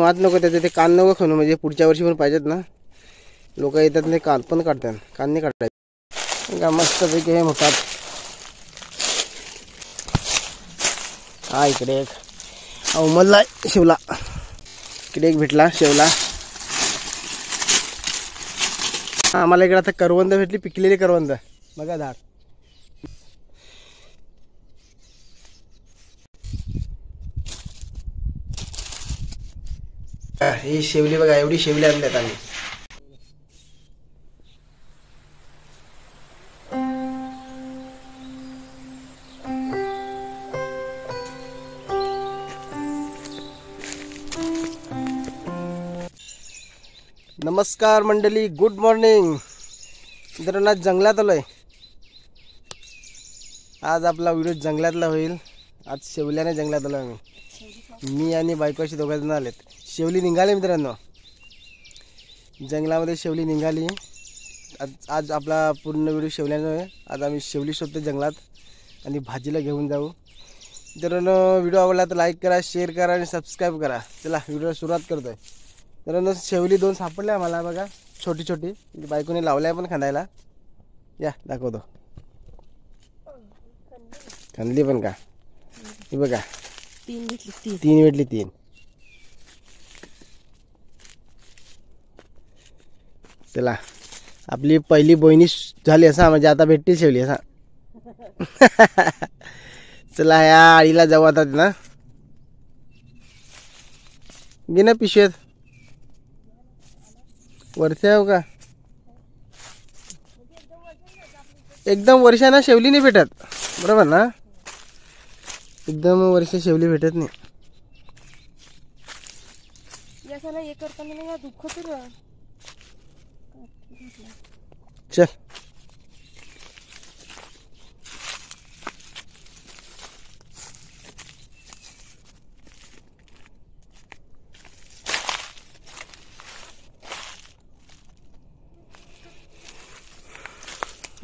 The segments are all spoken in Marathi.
वाट नको त्याचे ते कान नको खणू, म्हणजे पुढच्या वर्षी पण पाहिजेत ना. लोक येतात नाही कान पण काढतात, कान नाही काढतात का. मस्तपैकी हे होतात. हा इकडे एक उमलला शेवला, इकडे एक भेटला शेवला. आम्हाला इकडे आता करवंद भेटली, पिकलेली करवंद बघा झाड. ही शेवली बघा, एवढी शेवली आणल्यात आम्ही. नमस्कार मंडळी, गुड मॉर्निंग. मित्रांनो आज जंगलात आलोय. आज आपला व्हिडिओ जंगलातला होईल. आज शेवल्याने जंगलात आलो आम्ही. मी आणि बायकोशी दोघं जण आलेत. शेवली निघाली मित्रांनो, जंगलामध्ये शेवली निघाली. आज आपला पूर्ण व्हिडिओ शेवल्याने आहे. आज आम्ही शेवली शोधतो जंगलात आणि भाजीला घेऊन जाऊ. मित्रांनो व्हिडिओ आवडला तर लाईक करा, शेअर करा आणि सबस्क्राईब करा. चला व्हिडिओ सुरुवात करतोय. मित्रांनो शेवली 2 सापडल्या आम्हाला बघा, छोटी छोटी. बायकोने लावल्या पण खांदायला. या दाखवतो. खांदली पण का, हे बघा 3 भेटली 3. चला आपली पहिली बहिणी झाली असा, म्हणजे आता भेटतील शेवली असा. चला या आळीला जाऊ आता ना. घे ना पिशवेत. वरती आहे का एकदम वर्षांना शेवली नाही भेटत, बरोबर ना. एकदम वर्ष शेवली भेटत नाही. चल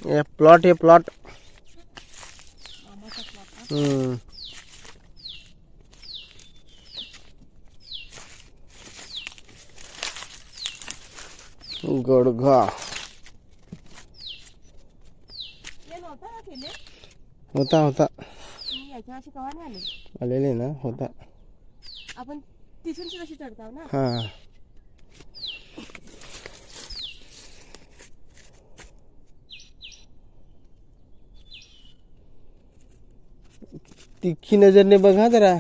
ये प्लॉट, हे प्लॉट. गोडघा होता आलेले ना, होता. आपण तिथून कशी चढताव ना. हा तिखी नजरने बघा जरा,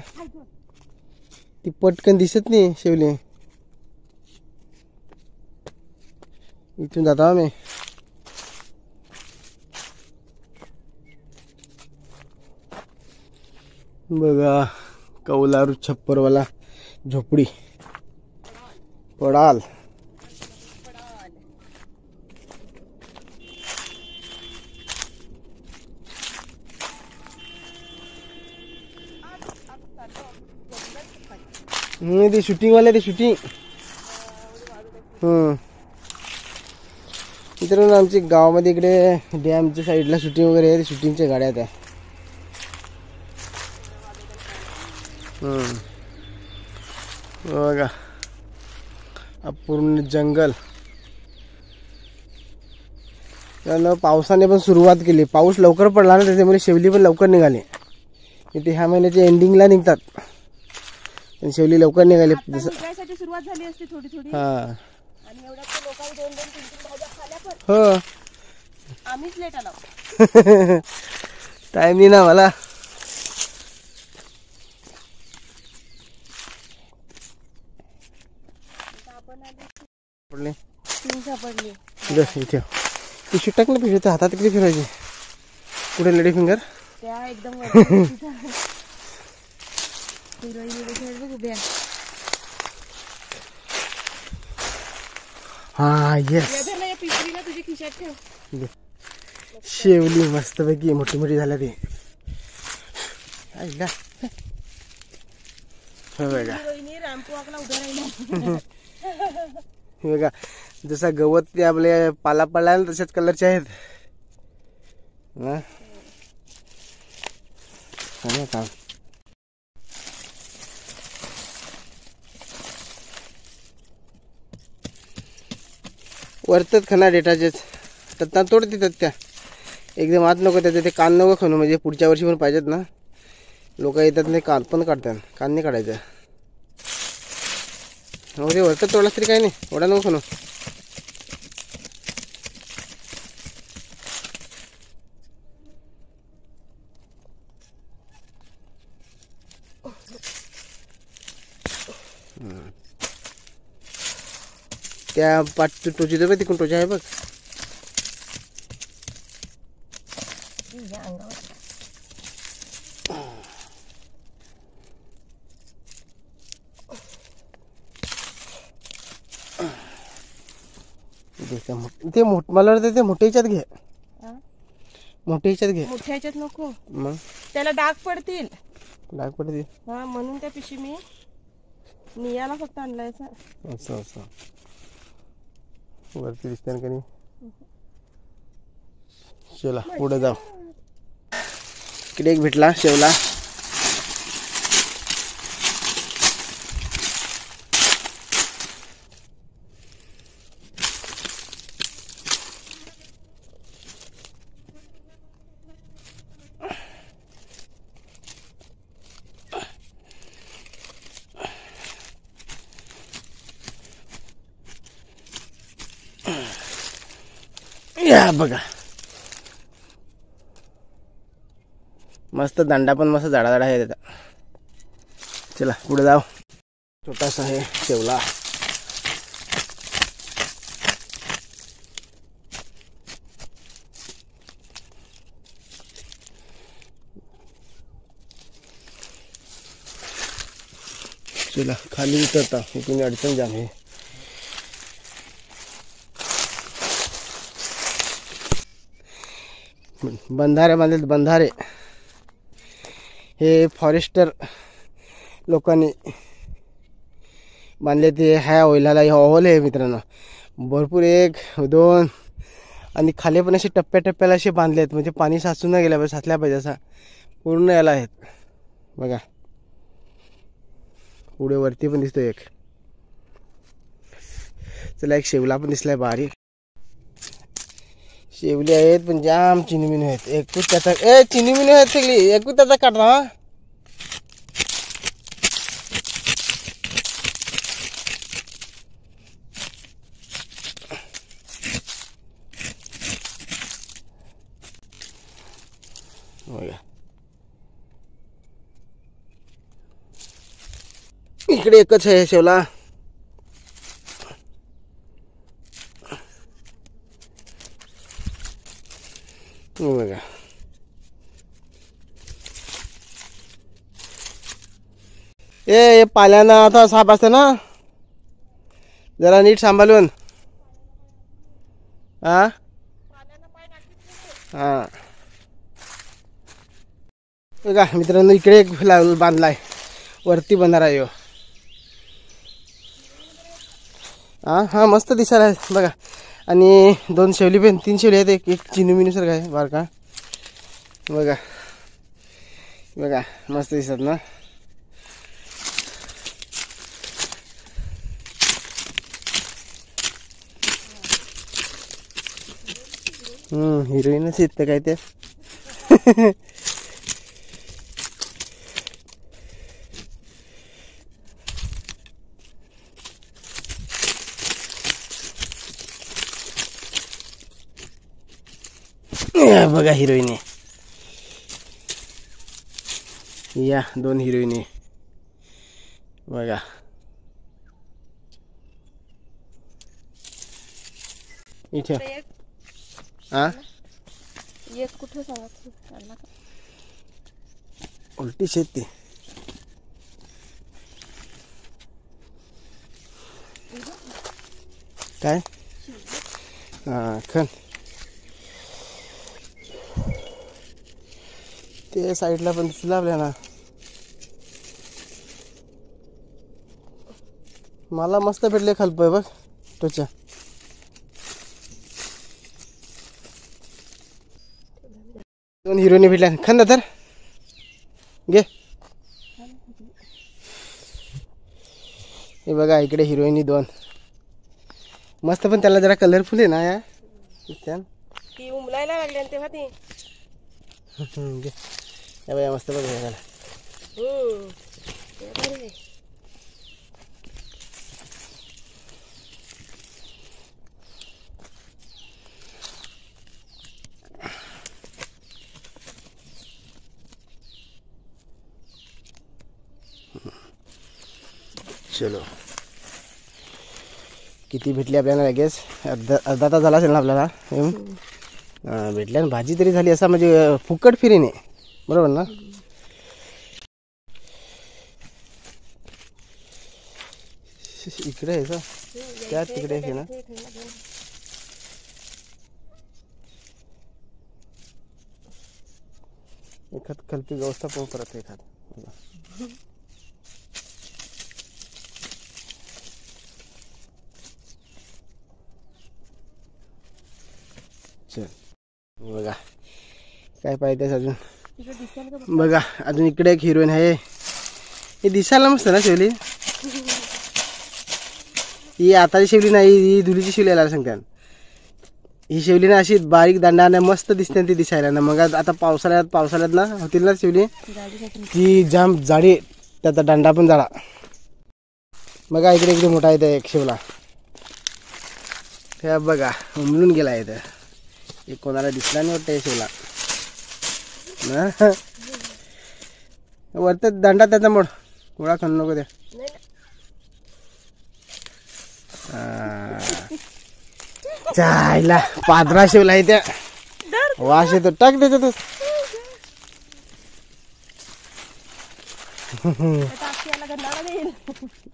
ती पटकन दिसत नाही शेवली. इथून जातो आम्ही. बघा कौलारू छप्परवाला झोपडी, पडाल. ते शूटिंग वाले, ते शूटिंग. मित्रांनो आमच्या गावामध्ये इकडे डॅमच्या साईडला शूटिंग वगैरे आहे. शूटिंगच्या गाड्या त्या. बघा पूर्ण जंगल. त्यानं पावसाने पण सुरुवात केली. पाऊस लवकर पडला ना, त्याच्यामुळे शेवली पण लवकर निघाली. इथे ह्या महिन्याच्या एंडिंगला निघतात, पण शेवली लवकर निघाली. सुरुवात झाली असते थोडी थोडी. हा हो, आम्हीच लेट आलो. टाइम नाही ना मला. सापडली इथे. पिशवी टाक ना, पिशवी हातात किती फिरायची. कुठे लेडी फिंगर त्या एकदम. हा येस, शेवली मस्तपैकी मोठी मोठी झाल्या ती. बघा जसा गवत ते आपले पाला पडला ना, तशाच कलरचे आहेत ना. वरतच खाणार डेटाचेच तर तोड देतात त्या एकदम आत नको त्याचे ते कान नको खाणू म्हणजे पुढच्या वर्षी पण पाहिजेत ना लोक येतात नाही कान पण काढतात कान नाही काढायचं हो ते वरतच तोडलास तरी काही नाही एवढा नको खाणू त्या पाठ टोची दे बघ तिकडून टोचा आहे बघ ते मला वाटतं ते मोठ्या ह्याच्यात घे मोठ्या ह्याच्यात घे मोठ्या ह्याच्यात नको मग त्याला डाग पडतील डाग पडते हा म्हणून त्या पिशी मी नियाला फक्त आणलाय असं असं वरती दिसते ना कधी चला पुढे जाऊ इकडे एक भेटला शेवला या बघा मस्त दांडा पण मस्त जाडा जाडा आहे त्याचा चला पुढे जाऊ छोटासा आहे शेवला चला खाली उतरता इथून अडचण जाम आहे बंधारे बांधलेत बंधारे हे फॉरेस्टर लोकांनी बांधले ते ह्या ओलाला हे ओहल आहे मित्रांनो भरपूर एक दोन आणि खाली पण असे टप्प्याटप्प्याला असे बांधले आहेत म्हणजे पाणी साचून न गेल्या पाहिजे साचल्या पाहिजे असा पूर्ण याला आहेत बघा पुढे वरती पण दिसतो एक चला एक शेवला पण दिसलाय बारीक शेवली आहेत पण जाम चिनीमिनी आहेत एकूच त्याचा चिनीमिनी आहेत सगळी एकूच त्याचा काढता हा इकडे एकच आहे शेवला बघा ए पाल्यानं आता साप असते ना जरा नीट सांभाळून हा हा बघा मित्रांनो इकडे एक बांधलाय वरती बंधारा आहे हा हा मस्त दिसायला आहे बघा आणि दोन शेवली पण तीन शेवली आहेत एक चिनुमिनू सारखं आहे बारका बघा बघा मस्त दिसत ना हिरोईनच येत काय ते बघा हिरोईन या दोन हिरोईन बघा इथे हा एक कुठे सांगा उलटी शेती काय हा खन ते साईडला पण दिसलं आपल्याला मला मस्त भेटले खालपय बघ त्वचा दोन हिरोईन भेटल्या खंद तर घे हे बघा इकडे हिरोईनी दोन मस्त, पण त्याला जरा कलरफुल आहे ना या छान. ती उमलायला लागली आणि तेव्हा ती या बाया मस्त बघ हे झालं. भारी. चलो किती भेटली आपल्याला लगेच? अर्धा तास झाला असेल ना आपल्याला येऊन. भेटल्या ना, भाजी तरी झाली. असा म्हणजे फुकट फिरीने, बरोबर ना? इकडे आहे का? त्या तिकडे आहे ना. एखाद कल्पी व्यवस्था पण परत एखाद. चल बघा काय पाहिजे अजून. बघा अजून इकडे एक हिरोईन आहे. हे दिसायला मस्त ना शिवली. ही आताची शिवली नाही, ही धुलीची शिवली यायला सांगतात. ही शिवली ना अशी बारीक दांडाने मस्त दिसते ती दिसायला ना. मग आता पावसाळ्यात ना होतील ना शिवली ती जाम जाडी, त्याचा दांडा पण जाडा. बघा इकडे मोठा आहे एक शिवला. हे बघा उमलून गेला इथं. एक कोणाला दिसला नाही वाटतं शिवला ना. वरत दांडा त्याचा मोड गोळा खाणू नको ते. चायला पादरा शिवला इथे. वास येतो, टाक त्याच्यातच.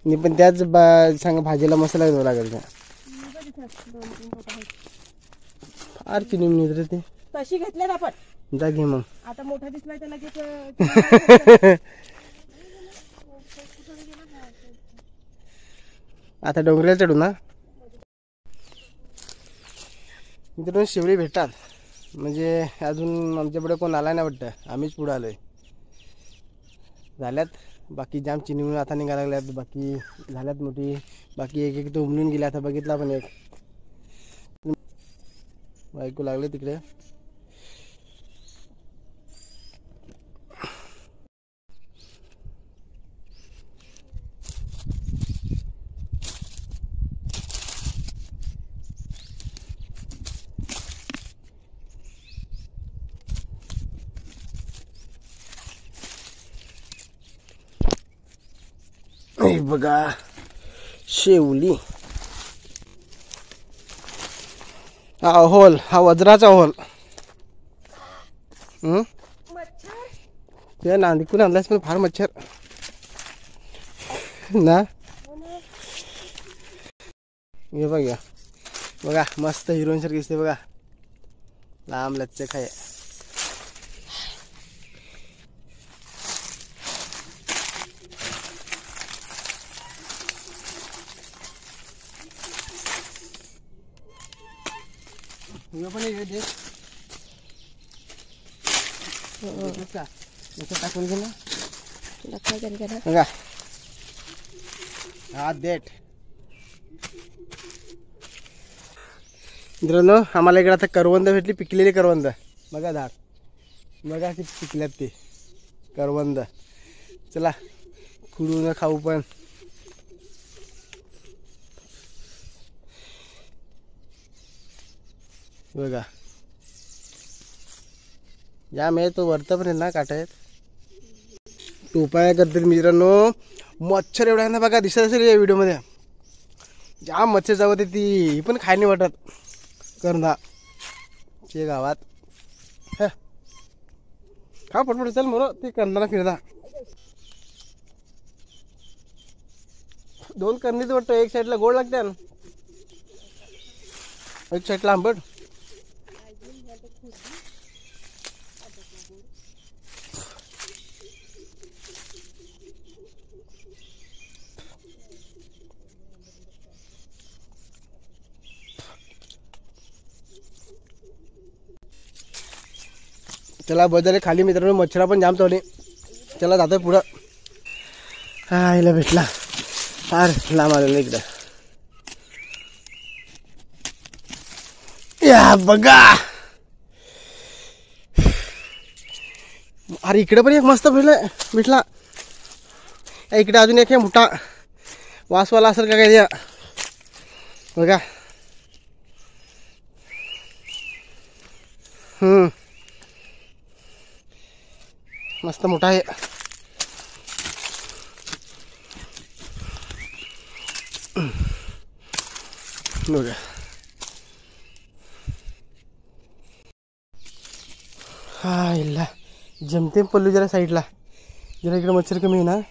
मी पण त्याच सांग भाजीला मसाला घ्यावा लागेल. फार चिनी रे ते. तशी घेतल्यात आपण. जा घे मग. आता मोठा दिसला त्याला लगेच. आता डोंगराला चढू ना. मित्रांनो शिवली भेटतात म्हणजे अजून आमच्यापुढे कोण आला नाही वाटतं. आम्हीच पुढे आलोय. झाल्यात बाकी जाम चिनी आता निघायला लागल्यात. बाकी झाल्यात मोठी. बाकी एक तो उमलून गेला. आता बघितला पण एक ऐकू लागले तिकडे. बघा शेवली. हा होल, हा वज्राचा होल. ते नांदीकून आणलास पण फार मच्छर ना. हे बघा बघा मस्त हिरोईन सारखी दिसते बघा. लांब लचक आहे. टाकून घे ना. बघा हा देठ. मित्रांनो आम्हाला इकडे आता करवंद भेटली, पिकलेली करवंद. बघा झाड बघा किती पिकल्यात ते करवंद. चला खुडून खाऊ पण. बघा या मी तो वरत पण आहे ना काटा आहेत. टोपाया करते मित्रांनो. मच्छर एवढा आहे ना बघा, दिसत असेल या व्हिडिओमध्ये. जाम मच्छर जावं ते. ती पण खाय नाही वाटत करंदा चे गावात. खा पटपट चल मोर. ते करंदाना फिरदा 2 करणीच वाटतं. एक साईडला गोड लागते ना, एक साईडला आंबट. चला बदल खाली मित्रांनो. मच्छरा पण जाम चावली. चला जातोय पुढं. हा हिला भेटला. फार लांब आलेलं इकडं. या बघा, अरे इकडे पण एक मस्त भेटला. इकडे अजून एक आहे मोठा वासवाला असेल का काय बघा. मस्त मोठा आहे. बघा हा इल्ला जमते पल्लू जरा साईडला, जरा इकडे मच्छर कमी आहे ना.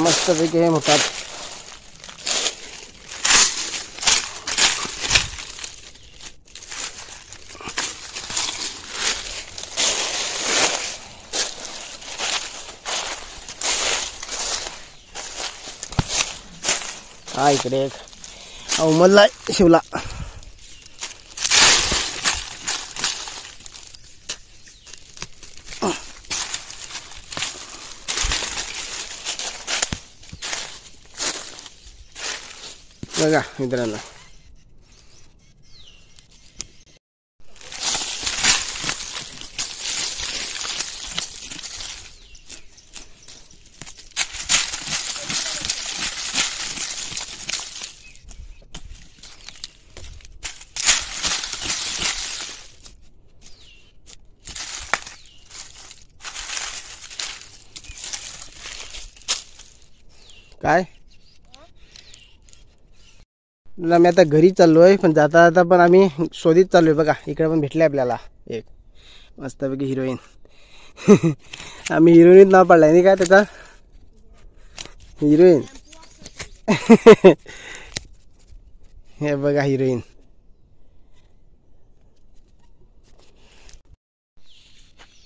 मस्त पैकी आहे मोठा. हा इकडे एक उमलला शिवला. बघा मित्रांनो, काय मी आता घरी चाललोय, पण जाता जाता पण आम्ही शोधित चाललोय. बघा इकडे पण भेटले आपल्याला एक मस्तपैकी हिरोईन. आम्ही हिरोईन नाव पाडलाय नाही काय त्याचा, हिरोईन. हे बघा हिरोईन.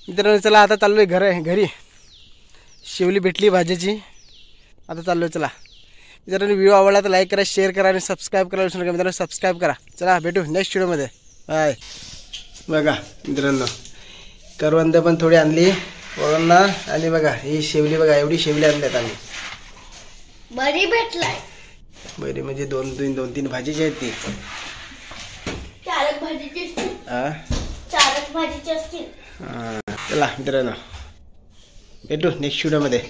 मित्रांनो चला आता चाललोय घरी. शेवली भेटली भाजीची, आता चाललोय. चला मित्रांनो, व्हिडिओ आवडला तर लाईक करा, शेअर करा आणि सबस्क्राईब करा विसरू नका. मित्रांनो सबस्क्राईब करा. चला भेटू नेक्स्ट व्हिडिओमध्ये. बाय. बघा मित्रांनो, करवंद पण थोडी आणली वळणला. आणि बघा ही शेवली, बघा एवढी शेवली आणल्यात आम्ही. बरी भेटलाय. बरी म्हणजे दोन तीन भाजीची आहेत ती. चारक भाजीची असतील. चारक भाजीची असतील. चला मित्रांनो भेटू नेक्स्ट व्हिडिओमध्ये.